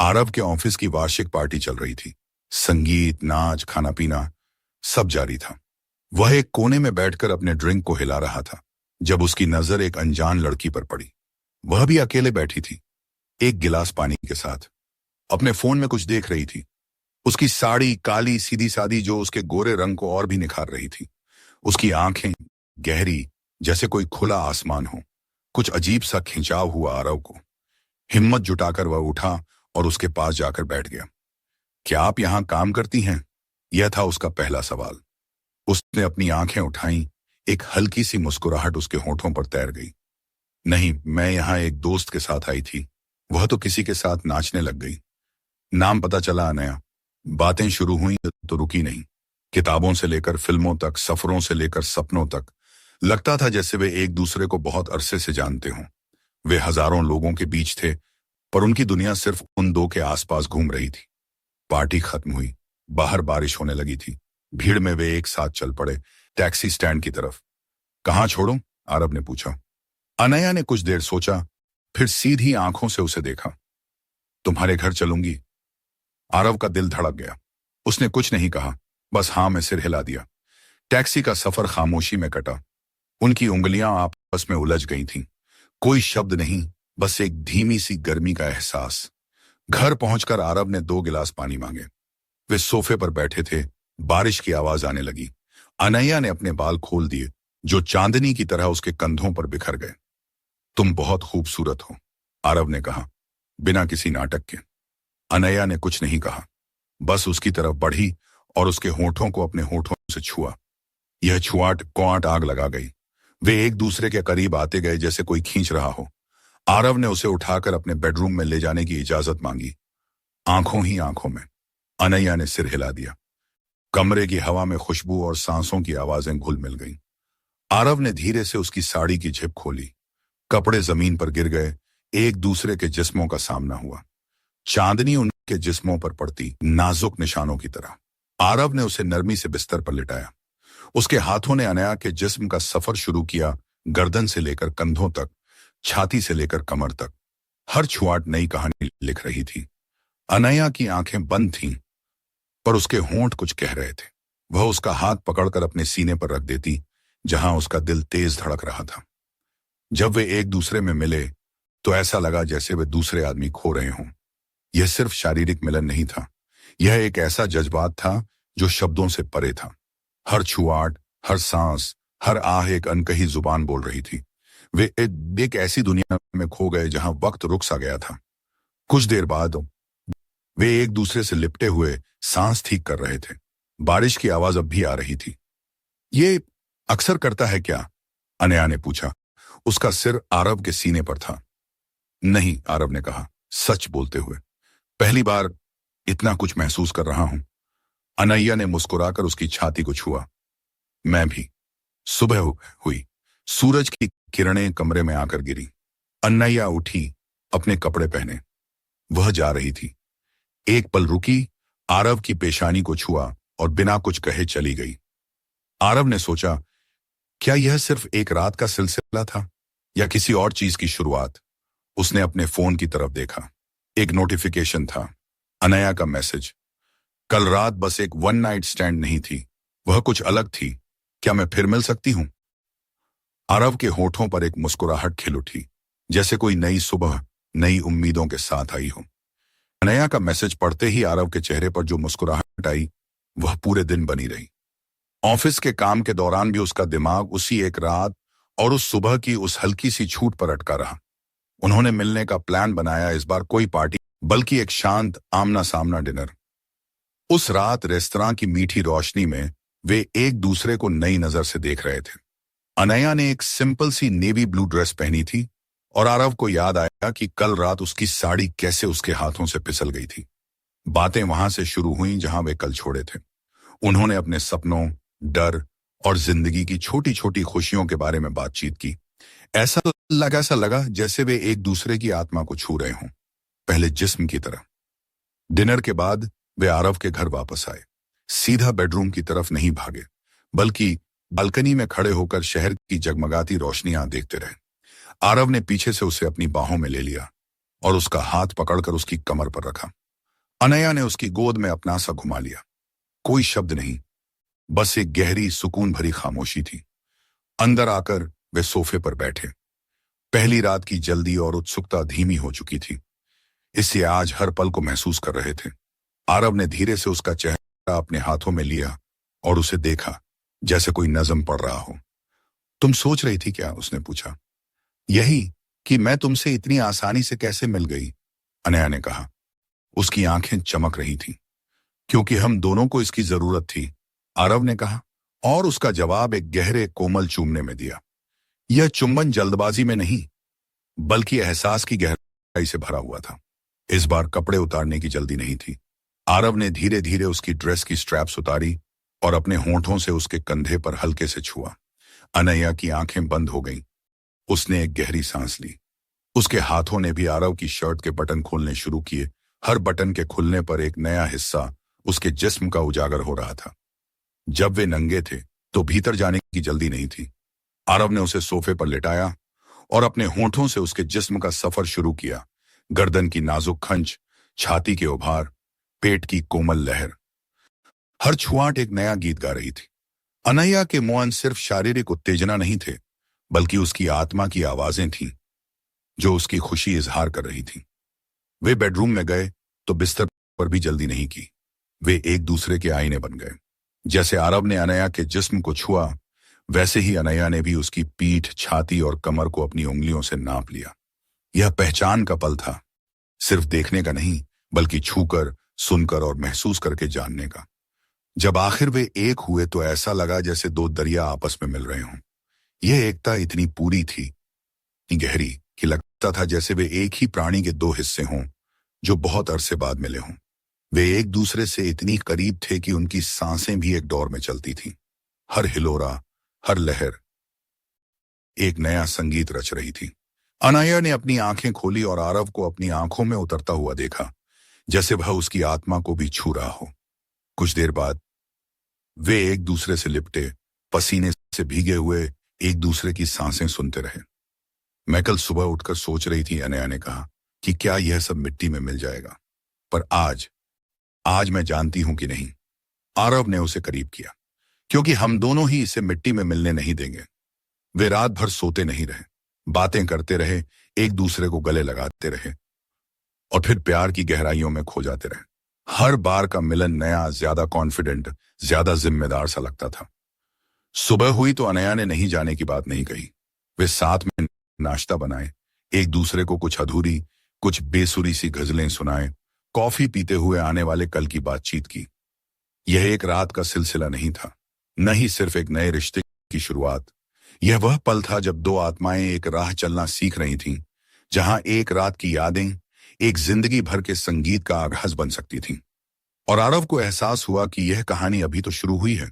आरव के ऑफिस की वार्षिक पार्टी चल रही थी। संगीत, नाच, खाना पीना सब जारी था। वह एक कोने में बैठकर अपने ड्रिंक को हिला रहा था जब उसकी नजर एक अनजान लड़की पर पड़ी। वह भी अकेले बैठी थी, एक गिलास पानी के साथ, अपने फोन में कुछ देख रही थी। उसकी साड़ी काली सीधी सादी जो उसके गोरे रंग को और भी निखार रही थी। उसकी आंखें गहरी, जैसे कोई खुला आसमान हो। कुछ अजीब सा खिंचाव हुआ आरव को। हिम्मत जुटाकर वह उठा और उसके पास जाकर बैठ गया। क्या आप यहां काम करती हैं? यह था उसका पहला सवाल। उसने अपनी आंखें उठाईं, एक हल्की सी मुस्कुराहट उसके होठों पर तैर गई। नहीं, मैं यहां एक दोस्त के साथ आई थी। वह तो किसी के साथ नाचने लग गई। नाम पता चला अनया। बातें शुरू हुई तो रुकी नहीं। किताबों से लेकर फिल्मों तक, सफरों से लेकर सपनों तक। लगता था जैसे वे एक दूसरे को बहुत अरसे से जानते हों। वे हजारों लोगों के बीच थे, पर उनकी दुनिया सिर्फ उन दो के आसपास घूम रही थी। पार्टी खत्म हुई। बाहर बारिश होने लगी थी। भीड़ में वे एक साथ चल पड़े, टैक्सी स्टैंड की तरफ। कहाँ छोड़ूं? आरव ने पूछा। अनया ने कुछ देर सोचा, फिर सीधी आंखों से उसे देखा। तुम्हारे घर चलूंगी। आरव का दिल धड़क गया। उसने कुछ नहीं कहा, बस हाँ में सिर हिला दिया। टैक्सी का सफर खामोशी में कटा। उनकी उंगलियां आपस में उलझ गई थीं। कोई शब्द नहीं, बस एक धीमी सी गर्मी का एहसास। घर पहुंचकर आरव ने 2 गिलास पानी मांगे। वे सोफे पर बैठे थे। बारिश की आवाज आने लगी। अनया ने अपने बाल खोल दिए, जो चांदनी की तरह उसके कंधों पर बिखर गए। तुम बहुत खूबसूरत हो, आरव ने कहा, बिना किसी नाटक के। अनया ने कुछ नहीं कहा, बस उसकी तरफ बढ़ी और उसके होठों को अपने होठों से छुआ। यह छुआट को आग लगा गई। वे एक दूसरे के करीब आते गए जैसे कोई खींच रहा हो। आरव ने उसे उठाकर अपने बेडरूम में ले जाने की इजाजत मांगी। आंखों ही आंखों में अनया ने सिर हिला दिया। कमरे की हवा में खुशबू और सांसों की आवाजें घुल मिल गईं। आरव ने धीरे से उसकी साड़ी की झिप खोली। कपड़े जमीन पर गिर गए। एक दूसरे के जिस्मों का सामना हुआ। चांदनी उनके जिस्मों पर पड़ती नाजुक निशानों की तरह। आरव ने उसे नरमी से बिस्तर पर लिटाया। उसके हाथों ने अनया के जिस्म का सफर शुरू किया, गर्दन से लेकर कंधों तक, छाती से लेकर कमर तक। हर छुआट नई कहानी लिख रही थी। अनया की आंखें बंद थीं, पर उसके होंठ कुछ कह रहे थे। वह उसका हाथ पकड़कर अपने सीने पर रख देती, जहां उसका दिल तेज धड़क रहा था। जब वे एक दूसरे में मिले तो ऐसा लगा जैसे वे दूसरे आदमी खो रहे हों। यह सिर्फ शारीरिक मिलन नहीं था, यह एक ऐसा जज्बात था जो शब्दों से परे था। हर छुआट, हर सांस, हर आह एक अनकही जुबान बोल रही थी। वे एक ऐसी दुनिया में खो गए जहां वक्त रुक सा गया था। कुछ देर बाद वे एक दूसरे से लिपटे हुए सांस ठीक कर रहे थे। बारिश की आवाज अब भी आ रही थी। ये अक्सर करता है क्या? अनया ने पूछा। उसका सिर आरव के सीने पर था। नहीं, आरव ने कहा, सच बोलते हुए। पहली बार इतना कुछ महसूस कर रहा हूं। अनया ने मुस्कुराकर उसकी छाती को छुआ। मैं भी। सुबह हुई। सूरज की किरणें कमरे में आकर गिरी। अनया उठी, अपने कपड़े पहने। वह जा रही थी। एक पल रुकी, आरव की पेशानी को छुआ और बिना कुछ कहे चली गई। आरव ने सोचा, क्या यह सिर्फ एक रात का सिलसिला था या किसी और चीज की शुरुआत? उसने अपने फोन की तरफ देखा। एक नोटिफिकेशन था, अनया का मैसेज। कल रात बस एक वन नाइट स्टैंड नहीं थी, वह कुछ अलग थी। क्या मैं फिर मिल सकती हूं? आरव के होठों पर एक मुस्कुराहट खिल उठी, जैसे कोई नई सुबह नई उम्मीदों के साथ आई हो। अनया का मैसेज पढ़ते ही आरव के चेहरे पर जो मुस्कुराहट आई, वह पूरे दिन बनी रही। ऑफिस के काम के दौरान भी उसका दिमाग उसी एक रात और उस सुबह की उस हल्की सी छूट पर अटका रहा। उन्होंने मिलने का प्लान बनाया, इस बार कोई पार्टी बल्कि एक शांत आमना सामना डिनर। उस रात रेस्तरां की मीठी रोशनी में वे एक दूसरे को नई नजर से देख रहे थे। अनया ने एक सिंपल सी नेवी ब्लू ड्रेस पहनी थी और आरव को याद आया कि कल रात उसकी साड़ी कैसे उसके हाथों से फिसल गई थी। बातें वहां से शुरू हुईं जहां वे कल छोड़े थे। उन्होंने अपने सपनों, डर और जिंदगी की छोटी छोटी खुशियों के बारे में बातचीत की। ऐसा लगा जैसे वे एक दूसरे की आत्मा को छू रहे हों, पहले जिस्म की तरह। डिनर के बाद वे आरव के घर वापस आए। सीधा बेडरूम की तरफ नहीं भागे, बल्कि बालकनी में खड़े होकर शहर की जगमगाती रोशनियां देखते रहे। आरव ने पीछे से उसे अपनी बाहों में ले लिया और उसका हाथ पकड़कर उसकी कमर पर रखा। अनया ने उसकी गोद में अपना सा घुमा लिया। कोई शब्द नहीं, बस एक गहरी सुकून भरी खामोशी थी। अंदर आकर वे सोफे पर बैठे। पहली रात की जल्दी और उत्सुकता धीमी हो चुकी थी, इससे आज हर पल को महसूस कर रहे थे। आरव ने धीरे से उसका चेहरा अपने हाथों में लिया और उसे देखा, जैसे कोई नज़म पढ़ रहा हो। तुम सोच रही थी क्या? उसने पूछा। यही, कि मैं तुमसे इतनी आसानी से कैसे मिल गई, अनया ने कहा। उसकी आंखें चमक रही थीं। क्योंकि हम दोनों को इसकी जरूरत थी, आरव ने कहा, और उसका जवाब एक गहरे कोमल चूमने में दिया। यह चुंबन जल्दबाजी में नहीं, बल्कि एहसास की गहराई से भरा हुआ था। इस बार कपड़े उतारने की जल्दी नहीं थी। आरव ने धीरे धीरे उसकी ड्रेस की स्ट्रैप्स उतारी और अपने होंठों से उसके कंधे पर हल्के से छुआ। अनया की आंखें बंद हो गईं। उसने एक गहरी सांस ली। उसके हाथों ने भी आरव की शर्ट के बटन खोलने शुरू किए। हर बटन के खुलने पर एक नया हिस्सा उसके जिस्म का उजागर हो रहा था। जब वे नंगे थे तो भीतर जाने की जल्दी नहीं थी। आरव ने उसे सोफे पर लिटाया और अपने होंठों से उसके जिस्म का सफर शुरू किया। गर्दन की नाजुक खंच, छाती के उभार, पेट की कोमल लहर, हर छुआट एक नया गीत गा रही थी। अनया के मौन सिर्फ शारीरिक उत्तेजना नहीं थे, बल्कि उसकी आत्मा की आवाजें थीं, जो उसकी खुशी इजहार कर रही थी। वे बेडरूम में गए तो बिस्तर पर भी जल्दी नहीं की। वे एक दूसरे के आईने बन गए। जैसे आरव ने अनया के जिस्म को छुआ, वैसे ही अनया ने भी उसकी पीठ, छाती और कमर को अपनी उंगलियों से नाप लिया। यह पहचान का पल था, सिर्फ देखने का नहीं, बल्कि छूकर, सुनकर और महसूस करके जानने का। जब आखिर वे एक हुए तो ऐसा लगा जैसे दो दरिया आपस में मिल रहे हों। यह एकता इतनी पूरी थी, इतनी गहरी, कि लगता था जैसे वे एक ही प्राणी के दो हिस्से हों, जो बहुत अरसे बाद मिले हों। वे एक दूसरे से इतनी करीब थे कि उनकी सांसें भी एक दौर में चलती थीं। हर हिलोरा, हर लहर एक नया संगीत रच रही थी। अनया ने अपनी आंखें खोली और आरव को अपनी आंखों में उतरता हुआ देखा, जैसे वह उसकी आत्मा को भी छू रहा हो। कुछ देर बाद वे एक दूसरे से लिपटे, पसीने से भीगे हुए एक दूसरे की सांसें सुनते रहे। मैं कल सुबह उठकर सोच रही थी, अनया ने कहा, कि क्या यह सब मिट्टी में मिल जाएगा, पर आज आज मैं जानती हूं कि नहीं। आरव ने उसे करीब किया, क्योंकि हम दोनों ही इसे मिट्टी में मिलने नहीं देंगे। वे रात भर सोते नहीं रहे, बातें करते रहे, एक दूसरे को गले लगाते रहे और फिर प्यार की गहराइयों में खो जाते रहे। हर बार का मिलन नया, ज्यादा कॉन्फिडेंट, ज्यादा जिम्मेदार सा लगता था। सुबह हुई तो अनया ने नहीं जाने की बात नहीं कही। वे साथ में नाश्ता बनाए, एक दूसरे को कुछ अधूरी, कुछ बेसुरी सी गजलें सुनाए, कॉफी पीते हुए आने वाले कल की बातचीत की। यह एक रात का सिलसिला नहीं था, न ही सिर्फ एक नए रिश्ते की शुरुआत। यह वह पल था जब दो आत्माएं एक राह चलना सीख रही थीं, जहां एक रात की यादें एक जिंदगी भर के संगीत का आगाज बन सकती थीं। और आरव को एहसास हुआ कि यह कहानी अभी तो शुरू हुई है।